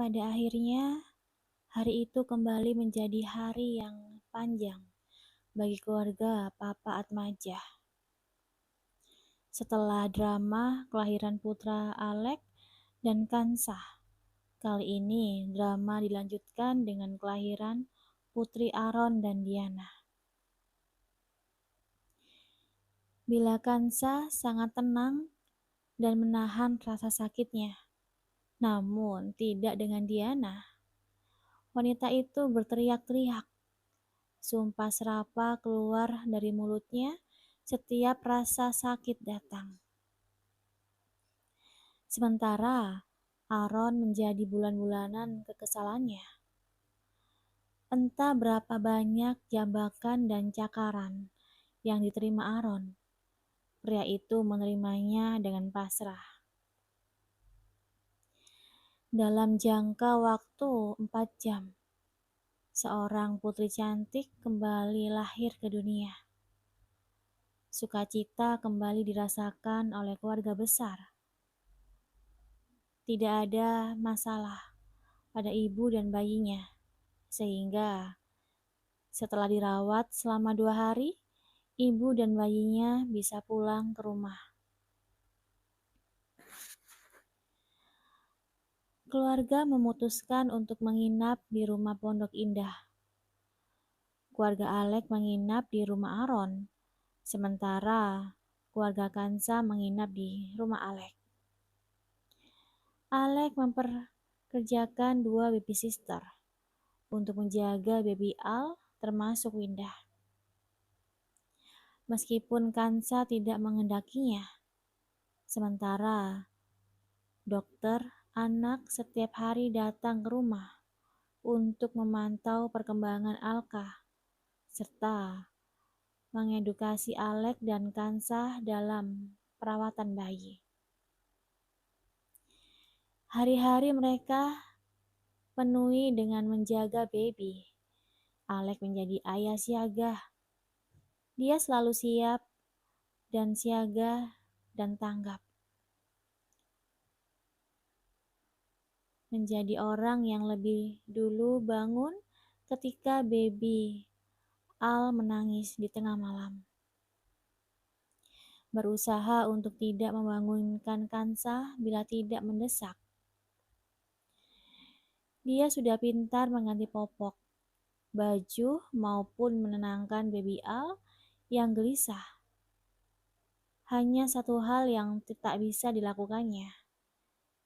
Pada akhirnya, hari itu kembali menjadi hari yang panjang bagi keluarga Papa Atmajah. Setelah drama kelahiran putra Alek dan Kansah, kali ini drama dilanjutkan dengan kelahiran putri Aaron dan Diana. Bila Kansah sangat tenang dan menahan rasa sakitnya, namun tidak dengan Diana. Wanita itu berteriak-teriak. Sumpah serapa keluar dari mulutnya setiap rasa sakit datang. Sementara Aaron menjadi bulan-bulanan kekesalannya. Entah berapa banyak jambakan dan cakaran yang diterima Aaron. Pria itu menerimanya dengan pasrah. Dalam jangka waktu 4 jam, seorang putri cantik kembali lahir ke dunia. Sukacita kembali dirasakan oleh keluarga besar. Tidak ada masalah pada ibu dan bayinya, sehingga setelah dirawat selama 2 hari, ibu dan bayinya bisa pulang ke rumah. Keluarga memutuskan untuk menginap di rumah Pondok Indah. Keluarga Alek menginap di rumah Aaron, sementara keluarga Kansa menginap di rumah Alek. Alek memperkerjakan 2 baby sister untuk menjaga baby Al termasuk Windah. Meskipun Kansa tidak mengendakinya, sementara dokter anak setiap hari datang ke rumah untuk memantau perkembangan Alka serta mengedukasi Alek dan Kansa dalam perawatan bayi. Hari-hari mereka penuhi dengan menjaga baby. Alek menjadi ayah siaga. Dia selalu siap dan siaga dan tanggap. Menjadi orang yang lebih dulu bangun ketika baby Al menangis di tengah malam. Berusaha untuk tidak membangunkan Kansa bila tidak mendesak. Dia sudah pintar mengganti popok, baju maupun menenangkan baby Al yang gelisah. Hanya satu hal yang tak bisa dilakukannya,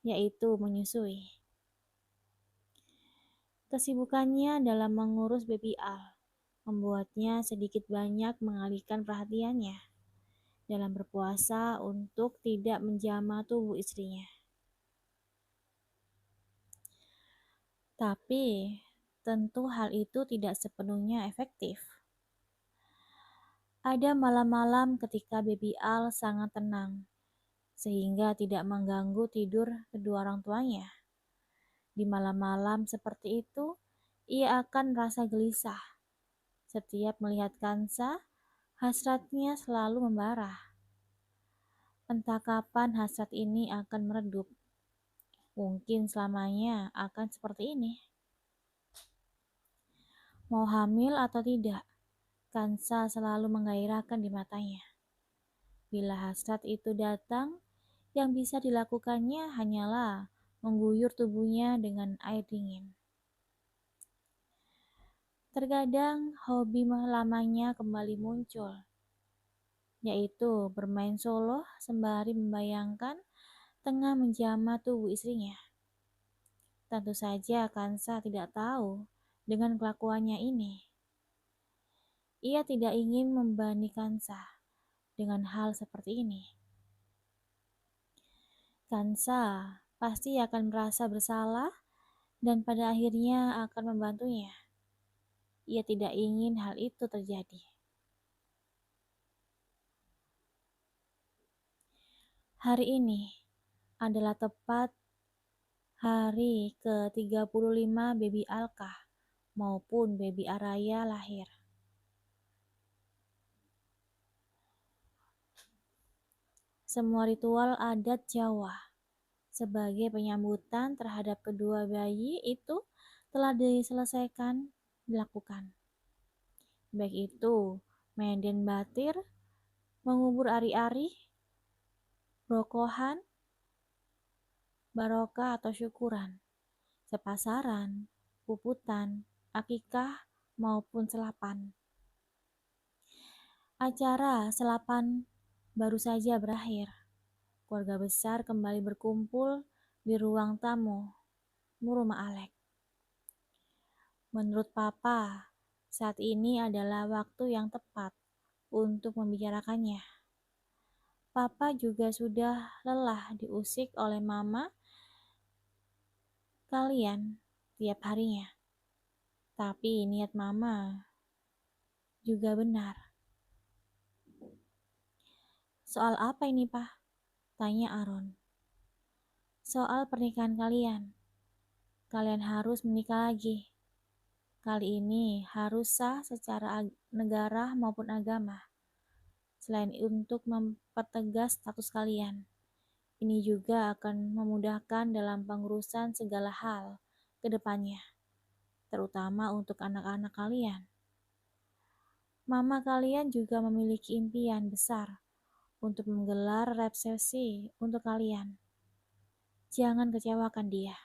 yaitu menyusui. Kesibukannya dalam mengurus baby Al membuatnya sedikit banyak mengalihkan perhatiannya dalam berpuasa untuk tidak menjamah tubuh istrinya. Tapi tentu hal itu tidak sepenuhnya efektif. Ada malam-malam ketika baby Al sangat tenang, sehingga tidak mengganggu tidur kedua orang tuanya. Di malam-malam seperti itu, ia akan merasa gelisah. Setiap melihat Kansa, hasratnya selalu membara. Entah kapan hasrat ini akan meredup. Mungkin selamanya akan seperti ini. Mau hamil atau tidak, Kansa selalu menggairahkan di matanya. Bila hasrat itu datang, yang bisa dilakukannya hanyalah mengguyur tubuhnya dengan air dingin. Terkadang hobi lamanya kembali muncul, yaitu bermain solo sembari membayangkan tengah menjamah tubuh istrinya. Tentu saja Kansa tidak tahu dengan kelakuannya ini. Ia tidak ingin membebani Kansa dengan hal seperti ini. Kansa pasti akan merasa bersalah dan pada akhirnya akan membantunya. Ia tidak ingin hal itu terjadi. Hari ini adalah tepat hari ke-35 baby Alka maupun baby Araya lahir. Semua ritual adat Jawa Sebagai penyambutan terhadap kedua bayi itu telah diselesaikan dilakukan. Baik itu meden batir, mengubur ari-ari, rokohan, barokah atau syukuran, sepasaran, puputan, akikah, maupun selapan. Acara selapan baru saja berakhir. Keluarga besar kembali berkumpul di ruang tamu rumah Alek. Menurut Papa, saat ini adalah waktu yang tepat untuk membicarakannya. Papa juga sudah lelah diusik oleh mama kalian tiap harinya. Tapi niat mama juga benar. Soal apa ini, Pak? Tanya Aaron. Soal pernikahan kalian. Kalian harus menikah lagi. Kali ini harus sah secara negara maupun agama. Selain untuk mempertegas status kalian, ini juga akan memudahkan dalam pengurusan segala hal ke depannya, terutama untuk anak-anak kalian. Mama kalian juga memiliki impian besar untuk menggelar resepsi untuk kalian. Jangan kecewakan dia.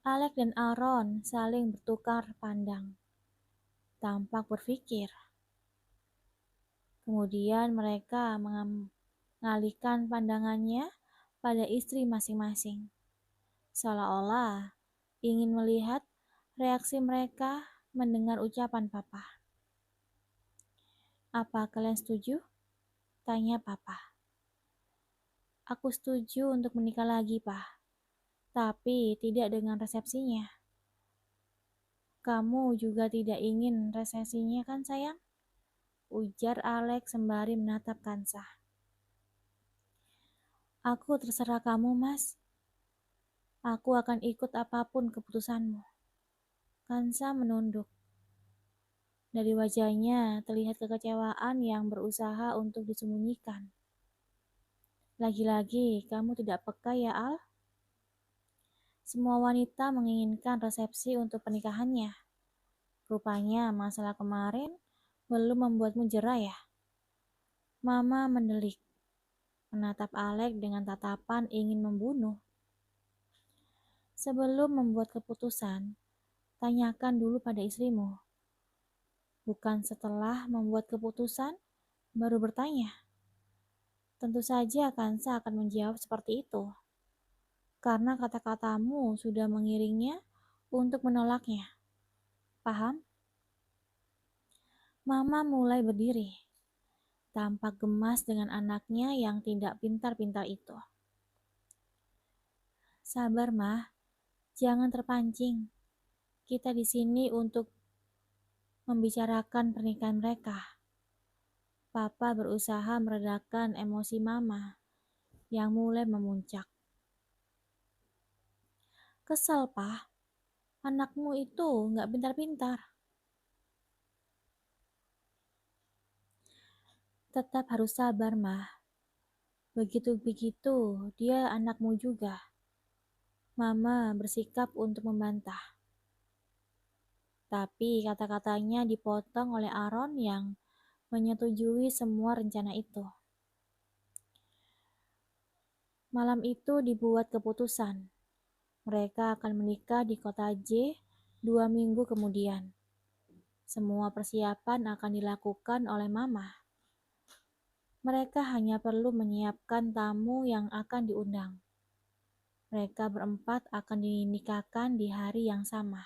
Alek dan Aaron saling bertukar pandang, tampak berpikir. Kemudian mereka mengalihkan pandangannya pada istri masing-masing, seolah-olah ingin melihat reaksi mereka mendengar ucapan Papa. Apa kalian setuju? Tanya Papa. Aku setuju untuk menikah lagi, Pak. Tapi tidak dengan resepsinya. Kamu juga tidak ingin resepsinya kan, sayang? Ujar Alex sembari menatap Kansa. Aku terserah kamu, Mas. Aku akan ikut apapun keputusanmu. Kansa menunduk. Dari wajahnya terlihat kekecewaan yang berusaha untuk disembunyikan. Lagi-lagi, kamu tidak peka ya, Al? Semua wanita menginginkan resepsi untuk pernikahannya. Rupanya masalah kemarin belum membuatmu jera ya? Mama mendelik, menatap Alek dengan tatapan ingin membunuh. Sebelum membuat keputusan, tanyakan dulu pada istrimu. Bukan setelah membuat keputusan, baru bertanya. Tentu saja Kansa akan menjawab seperti itu. Karena kata-katamu sudah mengiringnya untuk menolaknya. Paham? Mama mulai berdiri. Tampak gemas dengan anaknya yang tidak pintar-pintar itu. Sabar, Mah. Jangan terpancing. Kita di sini untuk membicarakan pernikahan mereka. Papa berusaha meredakan emosi Mama yang mulai memuncak. Kesal, Pak. Anakmu itu nggak pintar-pintar. Tetap harus sabar, Mah. Begitu-begitu, dia anakmu juga. Mama bersikap untuk membantah. Tapi kata-katanya dipotong oleh Aaron yang menyetujui semua rencana itu. Malam itu dibuat keputusan. Mereka akan menikah di kota J 2 minggu kemudian. Semua persiapan akan dilakukan oleh Mama. Mereka hanya perlu menyiapkan tamu yang akan diundang. Mereka berempat akan dinikahkan di hari yang sama.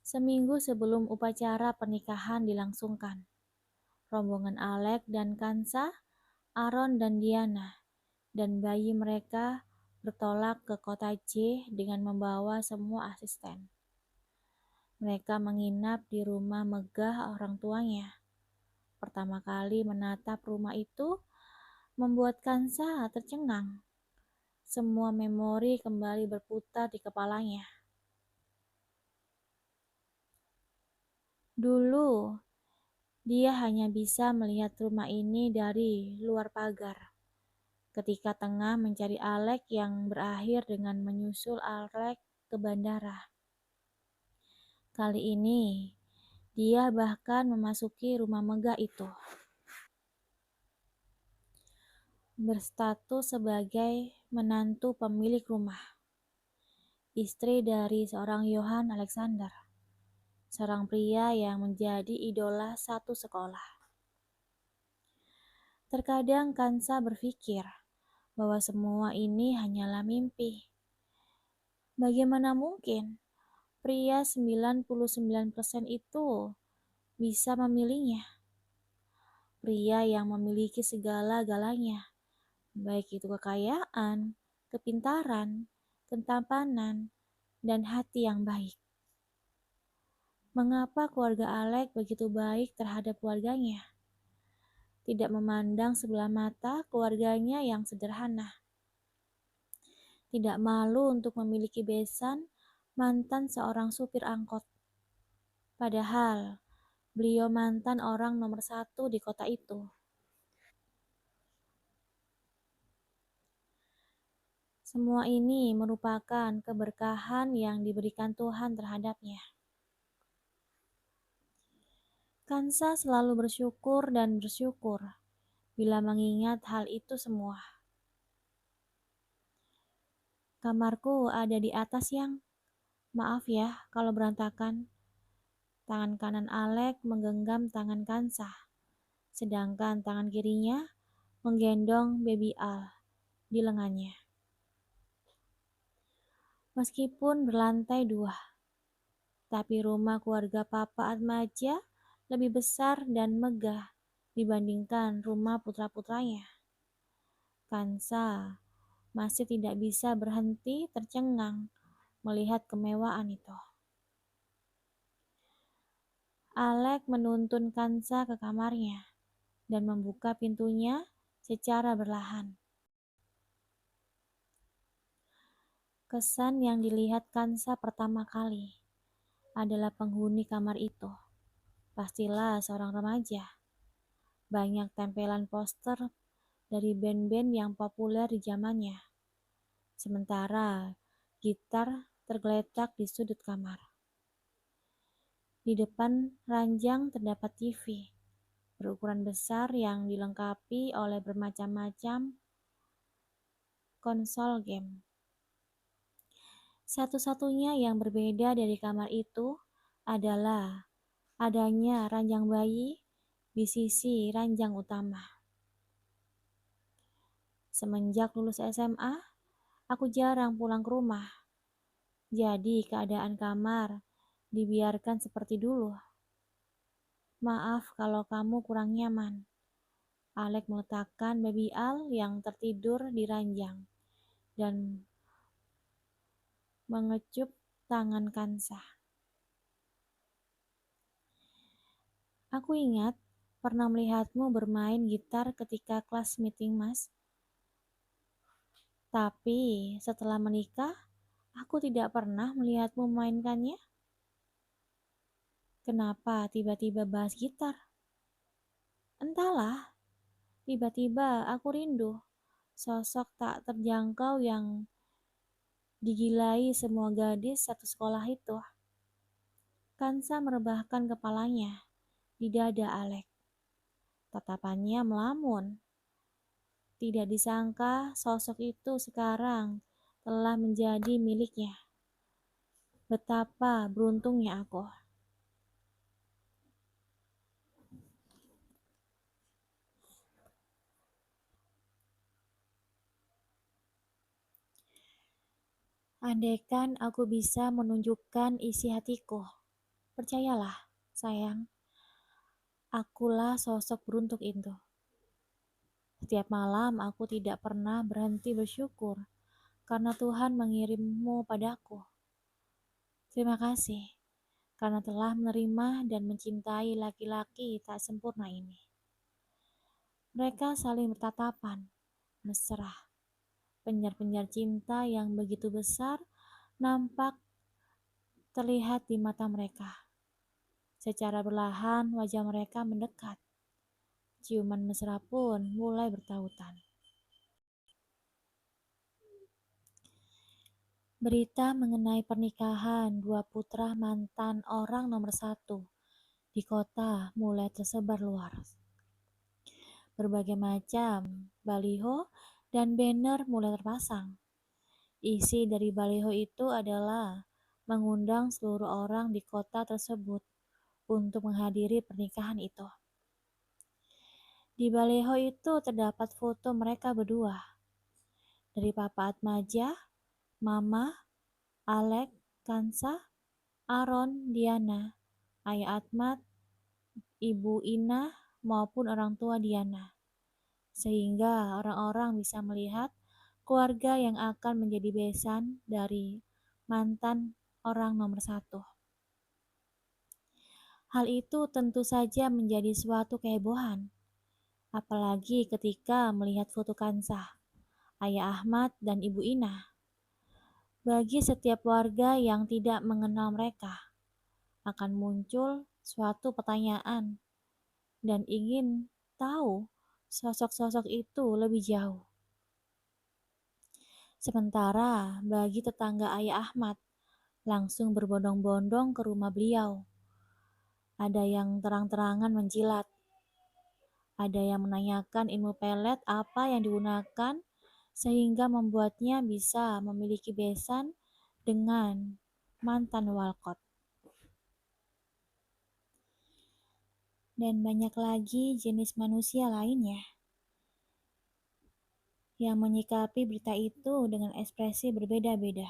Seminggu sebelum upacara pernikahan dilangsungkan, rombongan Alek dan Kansa, Aaron dan Diana, dan bayi mereka bertolak ke kota J dengan membawa semua asisten. Mereka menginap di rumah megah orang tuanya. Pertama kali menatap rumah itu membuat Kansa tercengang. Semua memori kembali berputar di kepalanya. Dulu, Dia hanya bisa melihat rumah ini dari luar pagar. Ketika tengah mencari Alek yang berakhir dengan menyusul Alek ke bandara. Kali ini, dia bahkan memasuki rumah megah itu, berstatus sebagai menantu pemilik rumah, istri dari seorang Johann Alexander, seorang pria yang menjadi idola satu sekolah. Terkadang Kansa berpikir bahwa semua ini hanyalah mimpi. Bagaimana mungkin pria 99% itu bisa memilihnya? Pria yang memiliki segala-galanya, baik itu kekayaan, kepintaran, ketampanan, dan hati yang baik. Mengapa keluarga Alek begitu baik terhadap keluarganya? Tidak memandang sebelah mata keluarganya yang sederhana. Tidak malu untuk memiliki besan mantan seorang supir angkot. Padahal beliau mantan orang nomor satu di kota itu. Semua ini merupakan keberkahan yang diberikan Tuhan terhadapnya. Kansa selalu bersyukur dan bersyukur bila mengingat hal itu semua. Kamarku ada di atas, Yang. Maaf ya kalau berantakan. Tangan kanan Alek menggenggam tangan Kansa, sedangkan tangan kirinya menggendong baby Al di lengannya. Meskipun berlantai 2, tapi rumah keluarga Papa Atmaja lebih besar dan megah dibandingkan rumah putra-putranya. Kansa masih tidak bisa berhenti tercengang melihat kemewahan itu. Alek menuntun Kansa ke kamarnya dan membuka pintunya secara perlahan. Kesan yang dilihat Kansa pertama kali adalah penghuni kamar itu. Pastilah seorang remaja. Banyak tempelan poster dari band-band yang populer di zamannya. Sementara gitar tergeletak di sudut kamar. Di depan ranjang terdapat TV berukuran besar yang dilengkapi oleh bermacam-macam konsol game. Satu-satunya yang berbeda dari kamar itu adalah adanya ranjang bayi di sisi ranjang utama. Semenjak lulus SMA, aku jarang pulang ke rumah. Jadi keadaan kamar dibiarkan seperti dulu. Maaf kalau kamu kurang nyaman. Alek meletakkan baby Al yang tertidur di ranjang dan mengecup tangan Kansa. Aku ingat pernah melihatmu bermain gitar ketika kelas meeting, Mas. Tapi setelah menikah, aku tidak pernah melihatmu memainkannya. Kenapa tiba-tiba bahas gitar? Entahlah, tiba-tiba aku rindu sosok tak terjangkau yang digilai semua gadis satu sekolah itu. Kansa merebahkan kepalanya di dada Alek. Tatapannya melamun. Tidak disangka sosok itu sekarang telah menjadi miliknya. Betapa beruntungnya aku. Andaikan aku bisa menunjukkan isi hatiku. Percayalah, sayang, akulah sosok beruntung itu. Setiap malam aku tidak pernah berhenti bersyukur karena Tuhan mengirimmu padaku. Terima kasih karena telah menerima dan mencintai laki-laki tak sempurna ini. Mereka saling bertatapan, mesra. Penjar-penjar cinta yang begitu besar nampak terlihat di mata mereka. Secara perlahan wajah mereka mendekat. Ciuman mesra pun mulai bertautan. Berita mengenai pernikahan dua putra mantan orang nomor satu di kota mulai tersebar luas. Berbagai macam baliho dan banner mulai terpasang. Isi dari baliho itu adalah mengundang seluruh orang di kota tersebut untuk menghadiri pernikahan itu. Di baliho itu terdapat foto mereka berdua. Dari Papa Atmaja, Mama, Alek, Kansa, Aaron, Diana, Ayah Atmat, Ibu Ina, maupun orang tua Diana. Sehingga orang-orang bisa melihat keluarga yang akan menjadi besan dari mantan orang nomor satu. Hal itu tentu saja menjadi suatu kehebohan, apalagi ketika melihat foto Kansah, Ayah Ahmad, dan Ibu Ina. Bagi setiap warga yang tidak mengenal mereka, akan muncul suatu pertanyaan dan ingin tahu sosok-sosok itu lebih jauh. Sementara bagi tetangga Ayah Ahmad, langsung berbondong-bondong ke rumah beliau. Ada yang terang-terangan menjilat, ada yang menanyakan ilmu pelet apa yang digunakan sehingga membuatnya bisa memiliki besan dengan mantan Walcott. Dan banyak lagi jenis manusia lainnya yang menyikapi berita itu dengan ekspresi berbeda-beda.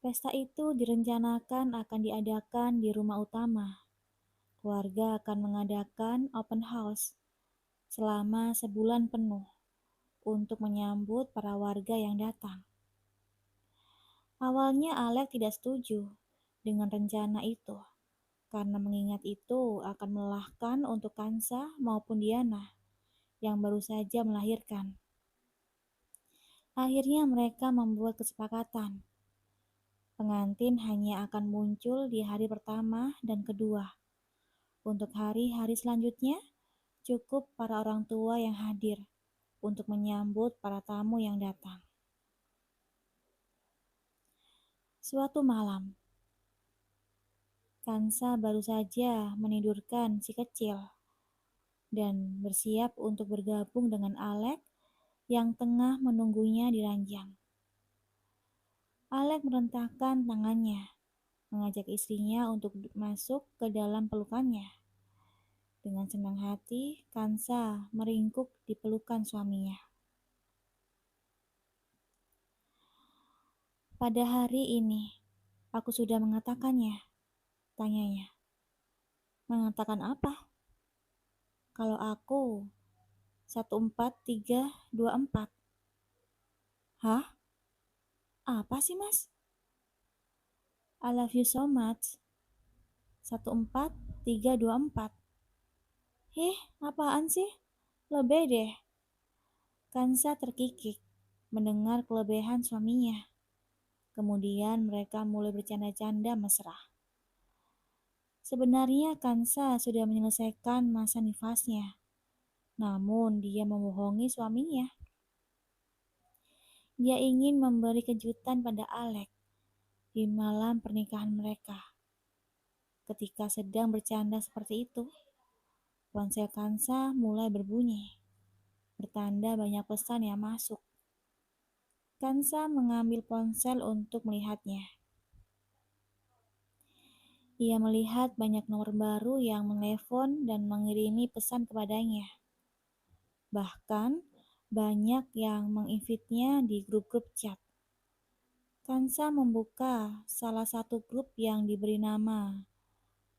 Pesta itu direncanakan akan diadakan di rumah utama. Keluarga akan mengadakan open house selama sebulan penuh untuk menyambut para warga yang datang. Awalnya Alek tidak setuju dengan rencana itu, karena mengingat itu akan melelahkan untuk Kansa maupun Diana yang baru saja melahirkan. Akhirnya mereka membuat kesepakatan. Pengantin hanya akan muncul di hari pertama dan kedua. Untuk hari-hari selanjutnya, cukup para orang tua yang hadir untuk menyambut para tamu yang datang. Suatu malam, Kansa baru saja menidurkan si kecil dan bersiap untuk bergabung dengan Alek yang tengah menunggunya di ranjang. Alek merentangkan tangannya, mengajak istrinya untuk masuk ke dalam pelukannya. Dengan senang hati, Kansa meringkuk di pelukan suaminya. Pada hari ini, aku sudah mengatakannya, tanyanya. Mengatakan apa? Kalau aku 14324. Hah? Apa sih, Mas? I love you so much. 14324. Apaan sih? Lebih deh. Kansa terkikik mendengar kelebihan suaminya. Kemudian mereka mulai bercanda-canda mesra. Sebenarnya Kansa sudah menyelesaikan masa nifasnya. Namun dia membohongi suaminya. Dia ingin memberi kejutan pada Alek di malam pernikahan mereka. Ketika sedang bercanda seperti itu, ponsel Kansa mulai berbunyi, bertanda banyak pesan yang masuk. Kansa mengambil ponsel untuk melihatnya. Ia melihat banyak nomor baru yang menelpon dan mengirimi pesan kepadanya. Bahkan banyak yang menginvite-nya di grup-grup chat. Kansa membuka salah satu grup yang diberi nama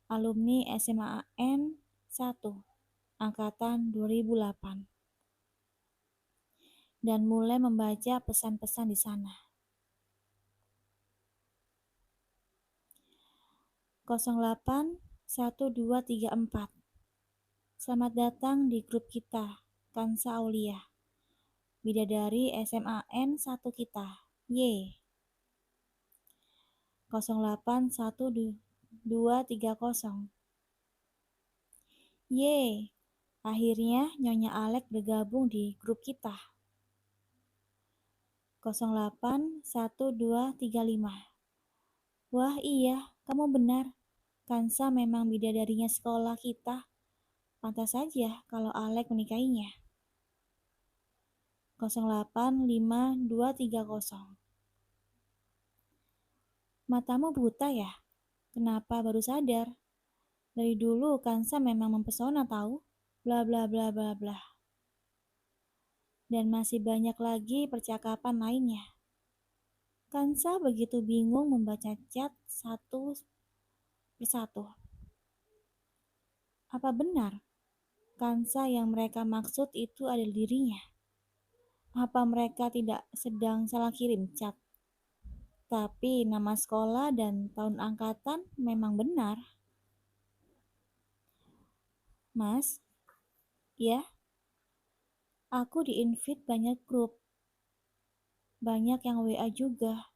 Alumni SMAN 1 Angkatan 2008 dan mulai membaca pesan-pesan di sana. 081234. Selamat datang di grup kita, Kansa Aulia. Bidadari SMAN 1 kita. Ye. 081230. Yeay, akhirnya Nyonya Alek bergabung di grup kita. 081235. Wah iya, kamu benar. Kansa memang bidadarinya sekolah kita. Pantas saja kalau Alek menikahinya. 085230. Matamu buta ya? Kenapa baru sadar? Dari dulu Kansa memang mempesona tahu. Bla bla bla bla bla. Dan masih banyak lagi percakapan lainnya. Kansa begitu bingung membaca chat satu persatu. Apa benar Kansa yang mereka maksud itu adalah dirinya? Apa mereka tidak sedang salah kirim chat? Tapi nama sekolah dan tahun angkatan memang benar. Mas, ya, aku di-invite banyak grup. Banyak yang WA juga.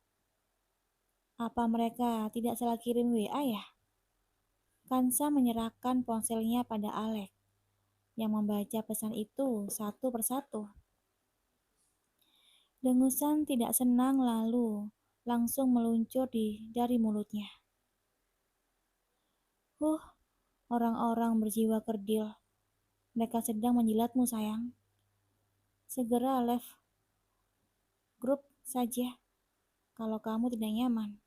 Apa mereka tidak salah kirim WA ya? Kansa menyerahkan ponselnya pada Alek yang membaca pesan itu satu persatu. Dengusan tidak senang lalu langsung meluncur dari mulutnya. Orang-orang berjiwa kerdil. Mereka sedang menjilatmu sayang. Segera left grup saja kalau kamu tidak nyaman.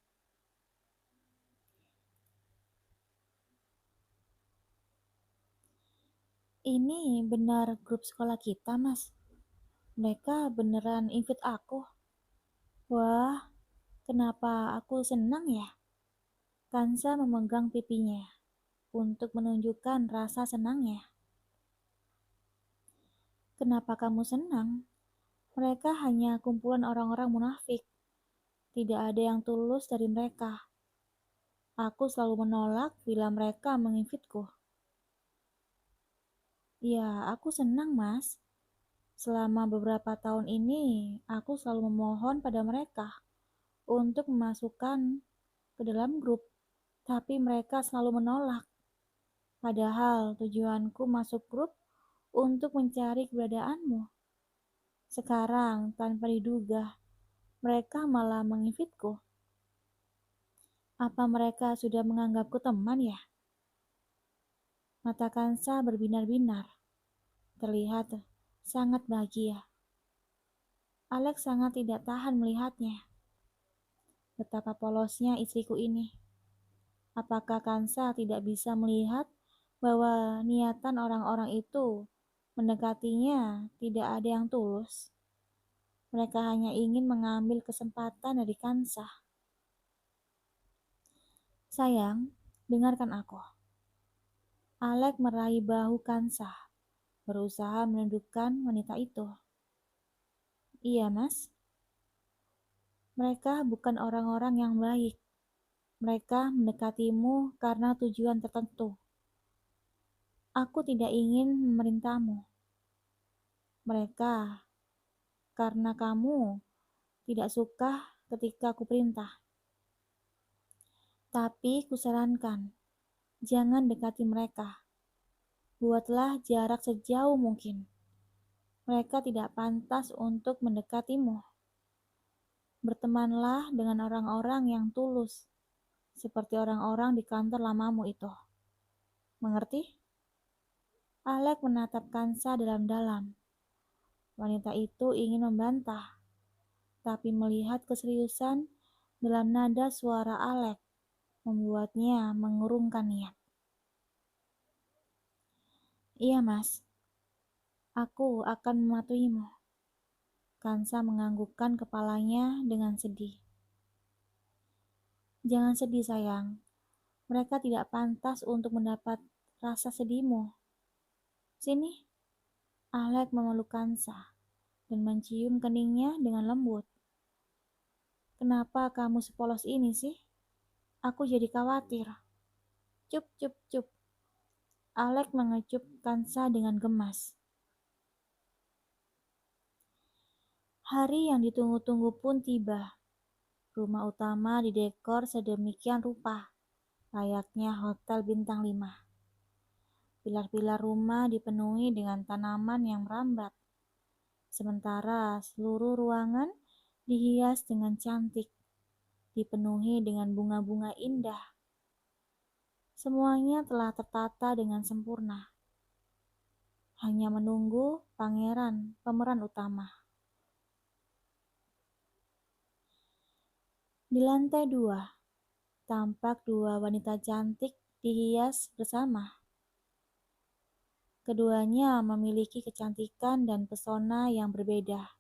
Ini benar grup sekolah kita, Mas. Mereka beneran invite aku. Wah, kenapa aku senang ya? Kansa memegang pipinya untuk menunjukkan rasa senangnya. Kenapa kamu senang? Mereka hanya kumpulan orang-orang munafik. Tidak ada yang tulus dari mereka. Aku selalu menolak bila mereka menginvitku. Ya, aku senang, Mas. Selama beberapa tahun ini, aku selalu memohon pada mereka untuk memasukkan ke dalam grup, tapi mereka selalu menolak. Padahal tujuanku masuk grup untuk mencari keberadaanmu. Sekarang, tanpa diduga, mereka malah menginvitku. Apa mereka sudah menganggapku teman ya? Mata Kansa berbinar-binar, terlihat sangat bahagia. Alex sangat tidak tahan melihatnya. Betapa polosnya istriku ini. Apakah Kansa tidak bisa melihat bahwa niatan orang-orang itu mendekatinya tidak ada yang tulus? Mereka hanya ingin mengambil kesempatan dari Kansa. Sayang, dengarkan aku. Alex meraih bahu Kansa, berusaha menundukkan wanita itu. Iya, Mas. Mereka bukan orang-orang yang baik. Mereka mendekatimu karena tujuan tertentu. Aku tidak ingin memerintahmu. Mereka, karena kamu tidak suka ketika aku perintah. Tapi kusarankan, jangan dekati mereka. Buatlah jarak sejauh mungkin. Mereka tidak pantas untuk mendekatimu. Bertemanlah dengan orang-orang yang tulus, seperti orang-orang di kantor lamamu itu. Mengerti? Alex menatap Kansa dalam-dalam. Wanita itu ingin membantah, tapi melihat keseriusan dalam nada suara Alex membuatnya mengurungkan niat. Iya, Mas. Aku akan mematuhimu. Kansa menganggukkan kepalanya dengan sedih. Jangan sedih, sayang. Mereka tidak pantas untuk mendapat rasa sedihmu. Sini. Alex memeluk Kansa dan mencium keningnya dengan lembut. Kenapa kamu sepolos ini sih? Aku jadi khawatir. Cup, cup, cup. Alex mengecup Kansa dengan gemas. Hari yang ditunggu-tunggu pun tiba. Rumah utama didekor sedemikian rupa, layaknya hotel bintang 5. Pilar-pilar rumah dipenuhi dengan tanaman yang merambat, sementara seluruh ruangan dihias dengan cantik, dipenuhi dengan bunga-bunga indah. Semuanya telah tertata dengan sempurna, hanya menunggu pangeran pemeran utama. Di lantai 2, tampak 2 wanita cantik dihias bersama. Keduanya memiliki kecantikan dan pesona yang berbeda,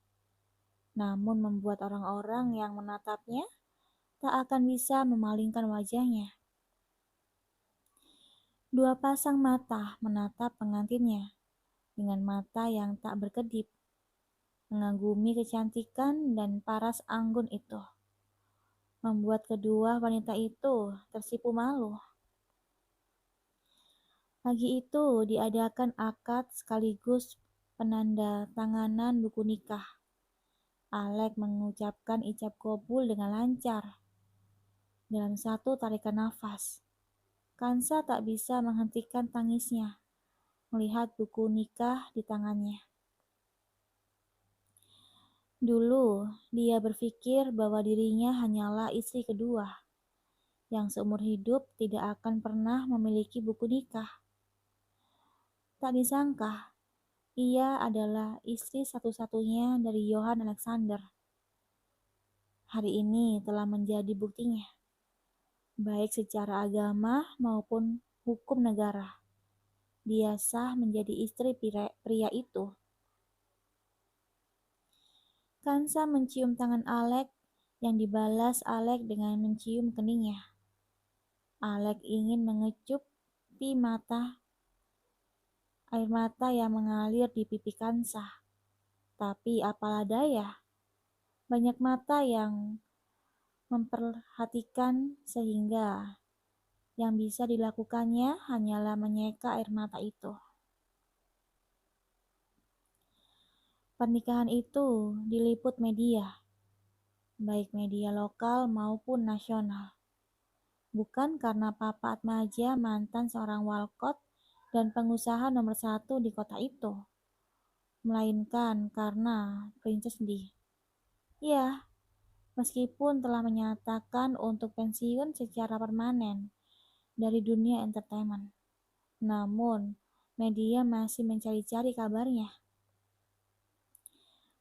namun membuat orang-orang yang menatapnya tak akan bisa memalingkan wajahnya. 2 pasang mata menatap pengantinnya dengan mata yang tak berkedip, mengagumi kecantikan dan paras anggun itu, membuat kedua wanita itu tersipu malu. Pagi itu diadakan akad sekaligus penandatanganan buku nikah. Alek mengucapkan ijab kabul dengan lancar. Dalam satu tarikan nafas, Kansa tak bisa menghentikan tangisnya melihat buku nikah di tangannya. Dulu, dia berpikir bahwa dirinya hanyalah istri kedua, yang seumur hidup tidak akan pernah memiliki buku nikah. Tak disangka, ia adalah istri satu-satunya dari Johann Alexander. Hari ini telah menjadi buktinya, baik secara agama maupun hukum negara. Dia sah menjadi istri pria itu. Kansa mencium tangan Alek, yang dibalas Alek dengan mencium keningnya. Alek ingin mengecup air mata yang mengalir di pipi Kansa. Tapi apalah daya, banyak mata yang memperhatikan sehingga yang bisa dilakukannya hanyalah menyeka air mata itu. Pernikahan itu diliput media, baik media lokal maupun nasional. Bukan karena Papa Atmaja mantan seorang walkot dan pengusaha nomor 1 di kota itu, melainkan karena Princess Di. Ya, meskipun telah menyatakan untuk pensiun secara permanen dari dunia entertainment, namun media masih mencari-cari kabarnya.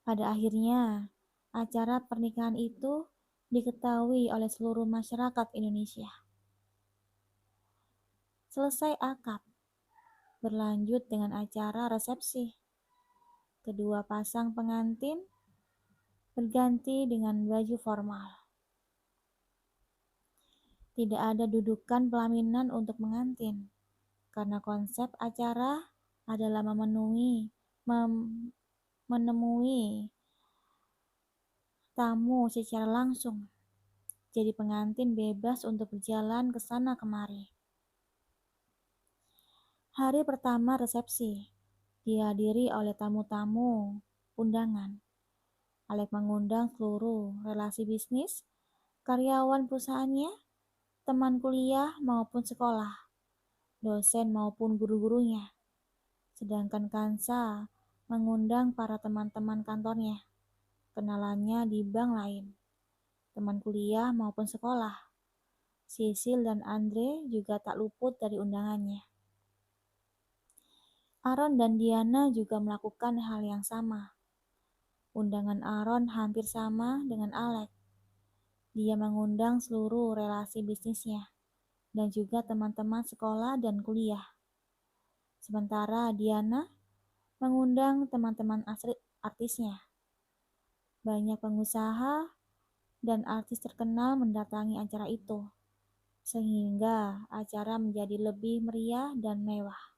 Pada akhirnya, acara pernikahan itu diketahui oleh seluruh masyarakat Indonesia. Selesai akad, berlanjut dengan acara resepsi. Kedua pasang pengantin berganti dengan baju formal. Tidak ada dudukan pelaminan untuk pengantin, karena konsep acara adalah menemui tamu secara langsung. Jadi pengantin bebas untuk berjalan ke sana kemari. Hari pertama resepsi dihadiri oleh tamu-tamu undangan. Alek mengundang seluruh relasi bisnis, karyawan perusahaannya, teman kuliah maupun sekolah, dosen maupun guru-gurunya. Sedangkan Kansa mengundang para teman-teman kantornya, kenalannya di bank lain, teman kuliah maupun sekolah. Sisil dan Andre juga tak luput dari undangannya. Aaron dan Diana juga melakukan hal yang sama. Undangan Aaron hampir sama dengan Alek. Dia mengundang seluruh relasi bisnisnya dan juga teman-teman sekolah dan kuliah. Sementara Diana mengundang teman-teman artisnya. Banyak pengusaha dan artis terkenal mendatangi acara itu, sehingga acara menjadi lebih meriah dan mewah.